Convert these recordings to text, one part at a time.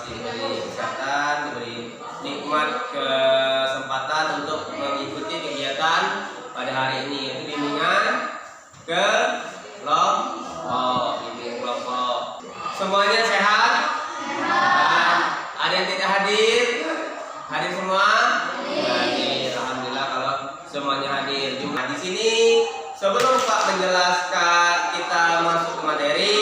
diberi kesehatan, diberi nikmat kesempatan untuk mengikuti kegiatan pada hari ini, yaitu bimbingan kelompok. Semuanya sehat? Dan ada yang tidak hadir? Hadir semua? Hadir. Alhamdulillah kalau semuanya hadir. Di sini sebelum Pak menjelaskan kita masuk ke materi,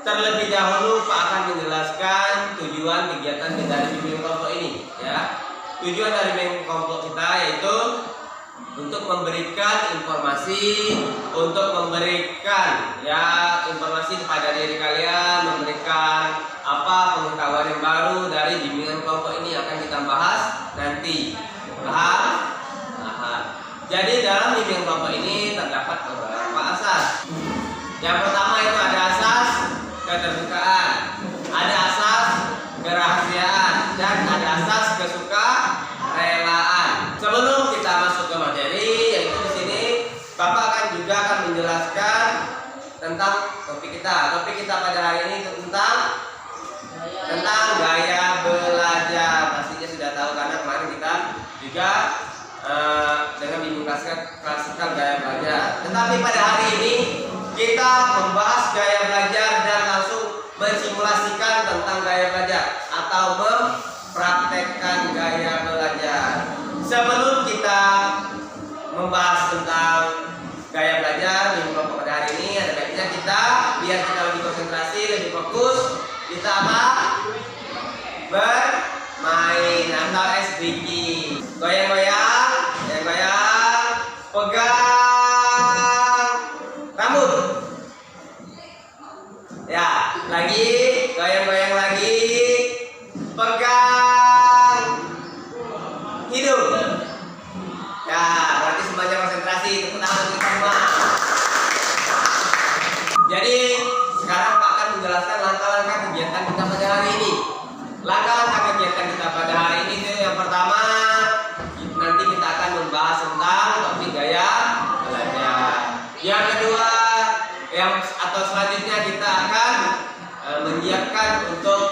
terlebih dahulu Pak akan menjelaskan tujuan kegiatan kita dari bimbingan kelompok ini, ya. Tujuan dari bimbingan kelompok kita yaitu untuk memberikan informasi, untuk memberikan informasi kepada diri kalian, memberikan pengetahuan yang baru dari bimbingan kelompok ini akan kita bahas nanti. Paham? Jadi dalam bimbingan kelompok ini terdapat beberapa asas. Yang pertama itu ada asas keterbukaan, ada asas kerahasiaan, dan ada asas kesukarelaan. Sebelum kita masuk ke materi, yaitu di sini Bapak akan menjelaskan tentang topik kita. Topik kita pada hari ini tentang gaya belajar. Pastinya sudah tahu karena kemarin kita juga dengan bimbingan klasikal gaya belajar. Tetapi pada hari ini kita membahas gaya belajar dan langsung mensimulasikan tentang gaya belajar atau mempraktekkan gaya belajar. Sebelum kita membahas tentang gaya belajar di kelompok pada hari ini, ada baiknya biar kita lebih konsentrasi, lebih fokus, kita bermain atau SBG. Goyang-goyang, pegang rambut. Ya, lagi goyang-goyang lagi, pegang hidung. Ya, berarti semuanya konsentrasi. Tepuk tangan untuk kita semua. Jadi sekarang Pak akan menjelaskan langkah-langkah kegiatan kita pada hari ini. Langkah-langkah kegiatan kita pada hari ini itu yang pertama, nanti kita akan membahas tentang topik gaya belajar. Yang kedua, selanjutnya kita akan menyiapkan untuk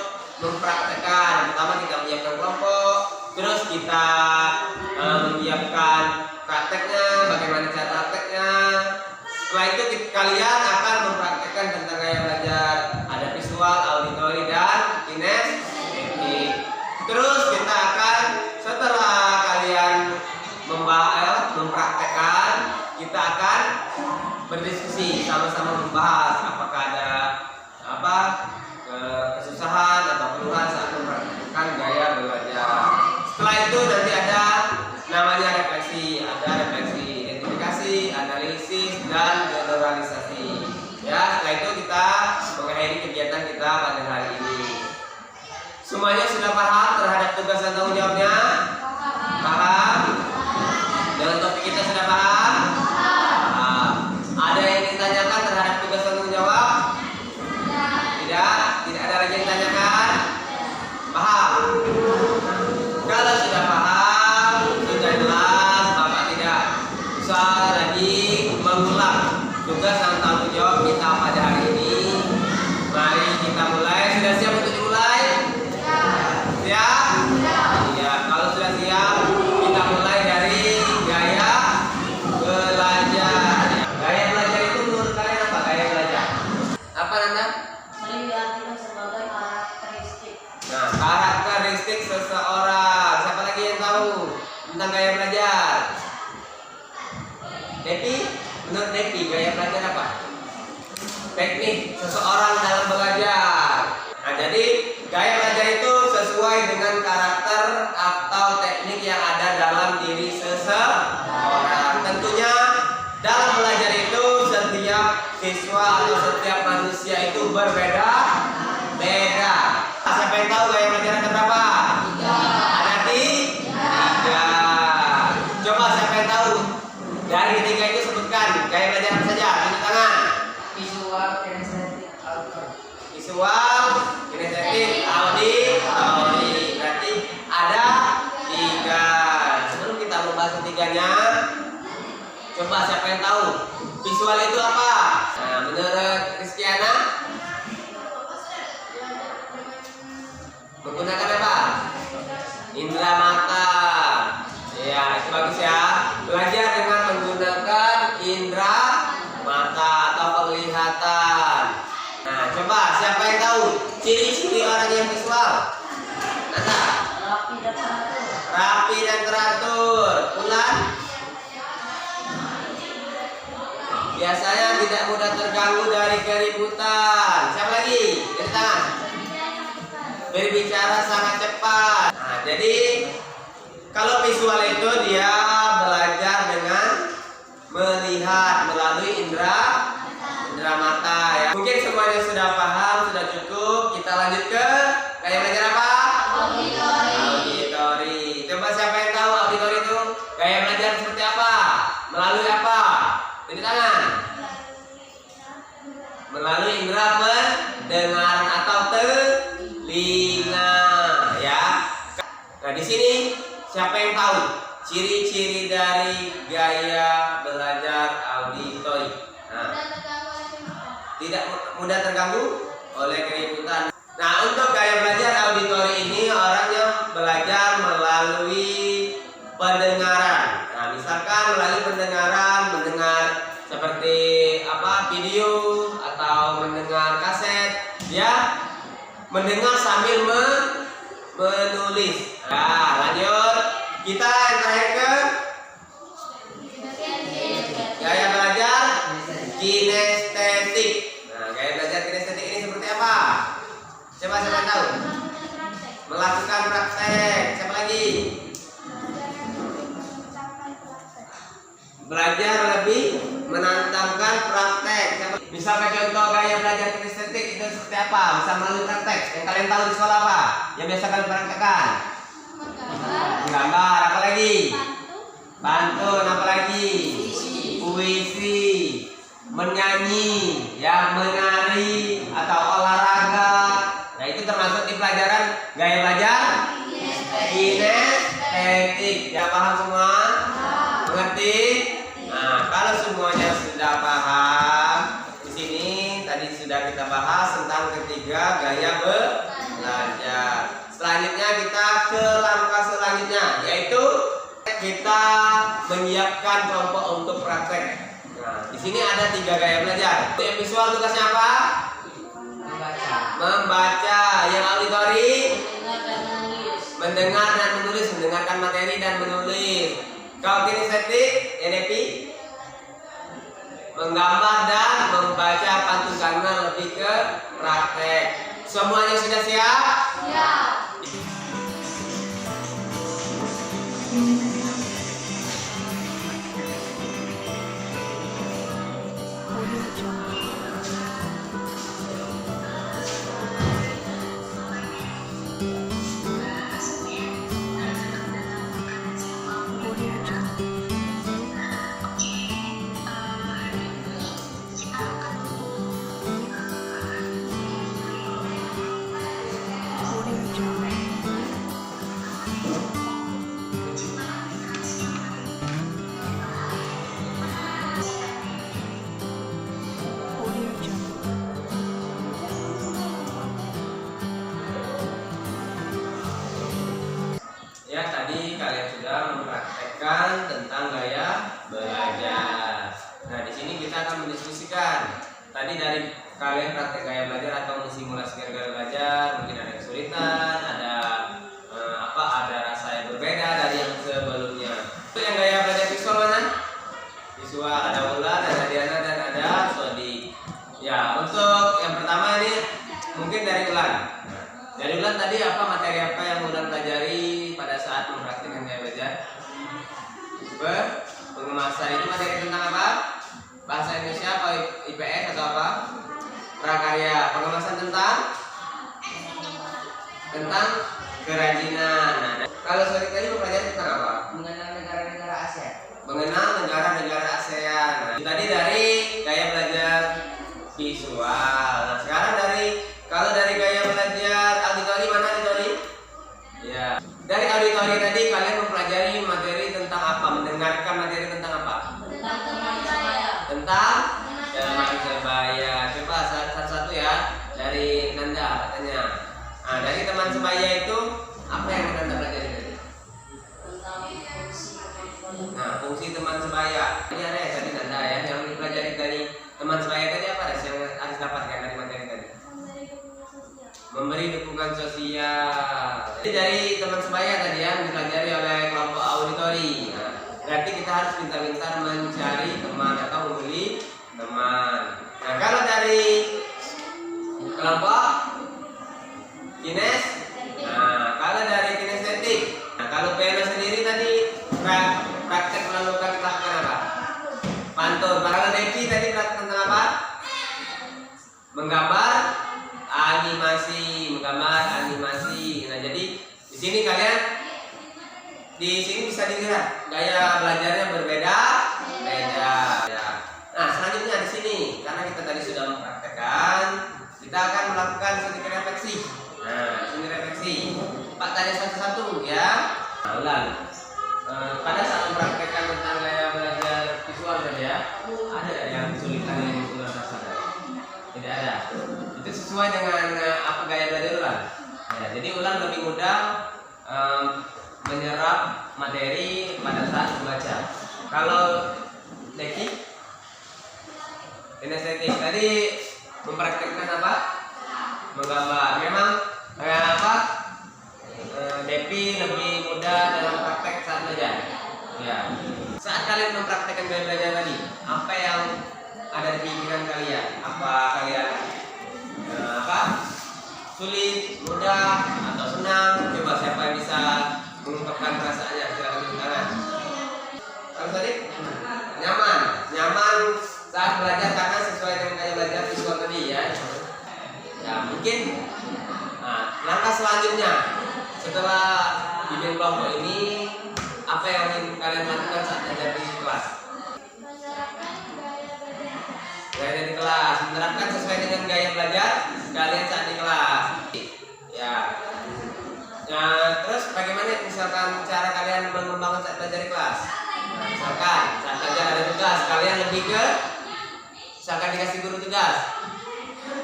mempraktekkan. Pertama kita menyiapkan kelompok, terus kita menyiapkan prakteknya, bagaimana cara prakteknya. Setelah itu kalian akan mempraktekkan tentang gaya belajar. Ada visual, auditori, dan kinestetik. Terus kita akan, setelah kalian mempraktekkan, kita akan berdiskusi, sama-sama membahas apakah ada kesusahan atau keluhan saat mempraktekkan gaya belajar. Setelah itu nanti ada namanya refleksi, identifikasi, analisis, dan generalisasi. Ya, setelah itu kita mengakhiri kegiatan kita pada hari ini. Semuanya sudah paham terhadap tugas dan tanggung jawabnya? Paham? Dengan topik kita sudah paham? Ada yang ditanyakan terhadap tugas dan tanggung jawab? Tidak ada lagi yang ditanyakan? Paham? Kalau sudah paham, sudah jelas, Bapak tidak usah lagi mengulang tugas dan tanggung jawab kita pada hari ini. Mari kita mulai. Sudah siap untuk dimulai? Siap? Ya, kalau sudah siap, kita mulai dari gaya belajar. Gaya belajar itu menurut kalian apa gaya belajar? Apa Nanda? Diartikan sebagai karakteristik. Nah, karakteristik seseorang. Siapa lagi yang tahu tentang gaya belajar? Depi? Menurut Depi, gaya belajar apa? Teknik seseorang dalam belajar. Nah, jadi gaya belajar itu sesuai dengan karakter atau teknik yang ada dalam diri seseorang. Tentunya dalam belajar itu setiap siswa atau setiap manusia itu berbeda-beda. Siapa yang tahu gaya belajar ada berapa? 3. Ada 3. Coba siapa yang tahu? Dari 3 itu sebutkan gaya belajar apa saja? Tunjuk tangan. Visual, kinestetik, auditori. Visual, kinestetik, auditori. Berarti ada 3. Sebelum kita membahas ketiganya, coba siapa yang tahu visual itu apa? Nah, menurut Rizkyana? Menggunakan apa? Indra mata. Ya, itu bagus ya. Belajar dengan menggunakan indra mata atau penglihatan. Nah, coba siapa yang tahu ciri-ciri orang yang visual? Nata. Rapi dan teratur. Rapi dan teratur. Ulan. Biasanya tidak mudah terganggu dari keributan. Siapa lagi? Dari tangan. Berbicara sangat cepat. Nah, jadi kalau visual itu dia belajar dengan melihat melalui indra mata ya. Mungkin semuanya sudah paham, sudah cukup. Kita lanjut ke gaya belajar apa? Auditori. Coba siapa yang tahu auditori itu gaya belajar seperti apa? Melalui apa? Tunjuk tangan. Melalui indra pendengaran atau telinga ya. Nah, di sini siapa yang tahu ciri-ciri dari gaya belajar auditori? Nah, tidak mudah terganggu oleh keributan. Nah, untuk gaya belajar auditori ini orang yang belajar melalui pendengaran. Nah, misalkan melalui pendengaran, mendengar seperti apa video atau mendengar kaset, ya, mendengar sambil menulis. Nah, lanjut. Kita yang terakhir ke gaya belajar kinestetik. Nah, gaya belajar kinestetik ini seperti apa? Coba siapa tahu? Melakukan praktek. Siapa lagi? Belajar lebih menantangkan praktek. Misalkan contoh gaya belajar kinestetik itu seperti apa? Bisa melalui praktek. Yang kalian tahu di sekolah apa? Yang biasa kalian praktekkan? Menggambar. Apa lagi? Pantun. Apa lagi? Puisi. Menyanyi, ya, menari atau olahraga. Nah, itu termasuk di pelajaran gaya belajar kinestetik. Ya, paham semua? Mengerti? Nah, kalau semuanya sudah paham, di sini tadi sudah kita bahas tentang ketiga gaya belajar. Selanjutnya kita ke langkah selanjutnya, yaitu kita menyiapkan kelompok untuk praktek. Nah, di sini ada 3 gaya belajar. Untuk yang visual tugasnya apa? Membaca. Yang auditori? Mendengar dan menulis. Mendengarkan materi dan menulis. Kalau kinestetik, NLP? Menggambar dan membaca pantun karena lebih ke praktek. Semuanya sudah siap? Siap. Ya, tadi kalian sudah mempraktekkan tentang gaya belajar. Nah, di sini kita akan mendiskusikan. Tadi dari kalian praktek gaya belajar atau mensimulasikan gaya belajar, mungkin ada kesulitan, ada ada rasa yang berbeda dari yang sebelumnya. Untuk yang gaya belajar visual mana? Visual ada Ulan, ada Diana, dan ada Sodi. Ya, untuk yang pertama ini mungkin dari Ulan. Dari Ulan tadi apa materi apa yang Ulan pelajari pada saat mempraktikkan gaya belajar? Pengemasan itu materi tentang apa? Bahasa Indonesia atau IPS atau apa? Prakarya. Pengemasan tentang kerajinan. Nah, kalau Sodi tadi mempelajari tentang apa? Mengenal negara-negara ASEAN. Mengenal negara-negara ASEAN. Nah, tadi dari gaya belajar visual. Nah, sekarang kalau dari gaya belajar auditori, mana auditori? Ya, dari auditori tadi kalian mempelajari materi tentang apa? Mendengarkan materi tentang apa? Tentang teman sebaya. Tentang teman sebaya. Coba satu-satu ya, dari Nanda katanya. Nah, dari teman sebaya itu apa yang kita pelajari tadi? Tentang fungsi teman-teman. Nah, fungsi teman sebaya. Ini ada ya tadi tanda ya yang dipelajari dari teman sebaya tadi apa Res, yang harus dapatkan dari materi tadi? Memberi dukungan sosial. Jadi dari teman sebaya tadi yang dipelajari oleh kelompok auditori. Nah, berarti kita harus pintar-pintar mencari teman atau membeli teman. Nah, kalau dari kelompok kines, nah kalau dari kinestetik, nah kalau PNS sendiri tadi praktek melakukan apa? Pantun. Kalau Devi tadi praktek tentang apa? Menggambar animasi, Nah, jadi di sini kalian bisa dilihat gaya belajarnya berbeda. Ya. Nah, selanjutnya di sini karena kita tadi sudah mempraktekkan, kita akan melakukan sedikit refleksi. Nah, ini refleksi. Pak tanya satu-satu ya. Nah, ulang. Pada saat mempraktekkan tentang gaya belajar visual tadi ya, ada nggak yang kesulitan yang ulang rasakan? Tidak ada. Itu sesuai dengan apa gaya belajar ulang. Ya, jadi ulang lebih mudah menyerap materi pada saat membaca. Kalau Deki, kinestetik tadi mempraktekkan apa? Menggambar. Memang Devi lebih mudah dalam praktek saat belajar. Ya. Saat kalian mempraktekkan gaya belajar tadi, apa yang ada di pikiran kalian? Apa kalian sulit, mudah, atau senang? Coba siapa yang bisa mengungkapkan perasaannya? Silakan tunjuk tangan. Kalau tadi nyaman saat belajar karena sesuai dengan gaya belajar visual tadi ya. Ya mungkin. Nah, langkah selanjutnya setelah bimbing kelompok ini, apa yang ingin kalian lakukan saat belajar di kelas? Gaya di kelas, menerapkan sesuai dengan gaya belajar kalian saat di kelas. Ya. Nah, terus bagaimana misalkan cara kalian mengembangkan saat belajar di kelas? Nah, misalkan saat belajar ada tugas, kalian lebih ke misalkan dikasih guru tugas,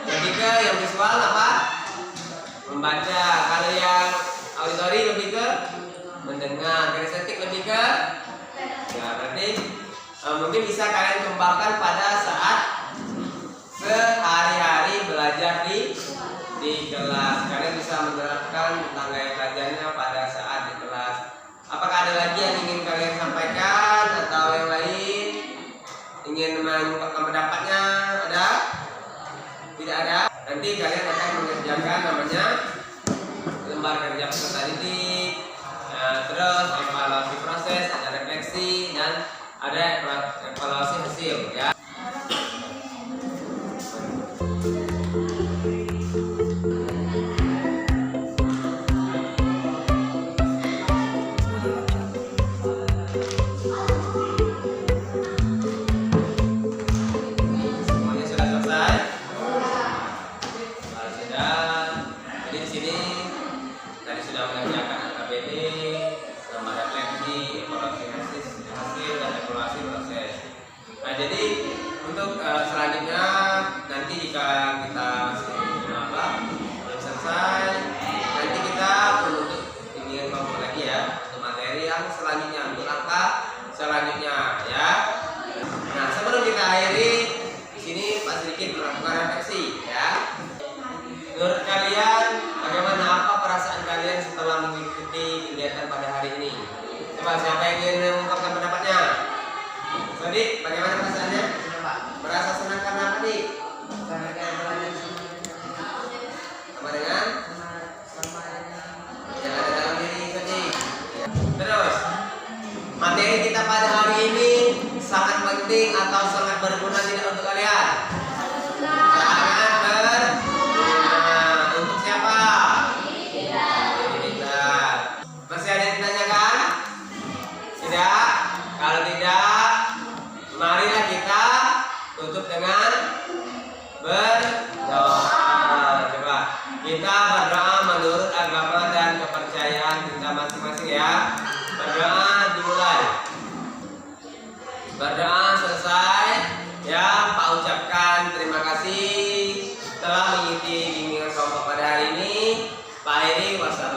lebih ke yang visual apa? Membaca. Kalau yang auditori lebih ke mendengar. Kinestetik lebih ke ya, berarti mungkin bisa kalian kembangkan pada saat sehari-hari belajar di kelas. Kalian bisa menerapkan tentang gaya belajarnya pada saat di kelas. Apakah ada lagi yang ingin kalian sampaikan atau yang lain ingin mengungkapkan pendapatnya? Ada? Tidak ada? Nanti kalian akan mengerjakan namanya lembar kerja peserta didik. Terus evaluasi proses, ada refleksi dan ada evaluasi hasil ya. Selanjutnya nanti jika kita belum selesai, nanti kita menuntut bimbingan kelompok lagi ya untuk materi yang selanjutnya, untuk langkah selanjutnya ya. Nah, sebelum kita akhiri di sini Pak sedikit melakukan refleksi ya. Menurut kalian bagaimana, apa perasaan kalian setelah mengikuti kegiatan pada hari ini? Coba siapa yang ingin mengungkapkan pendapatnya? Jadi bagaimana perasaannya? Merasa senang karena apa nih? Karena gaya belajar Sama dengan yang ada dalam diri tadi. Terus materi kita pada hari ini sangat penting atau sangat berguna tidak untuk kalian? Sangat berguna. Untuk siapa? Kita. Masih ada yang ditanyakan? Tidak? Kalau tidak, marilah kita tutup dengan berdoa. Coba kita berdoa menurut agama dan kepercayaan kita masing-masing ya. Berdoa dimulai. Berdoa selesai ya. Pak ucapkan terima kasih telah mengikuti bimbingan kelompok pada hari ini. Pak Heri, wassalamualaikum.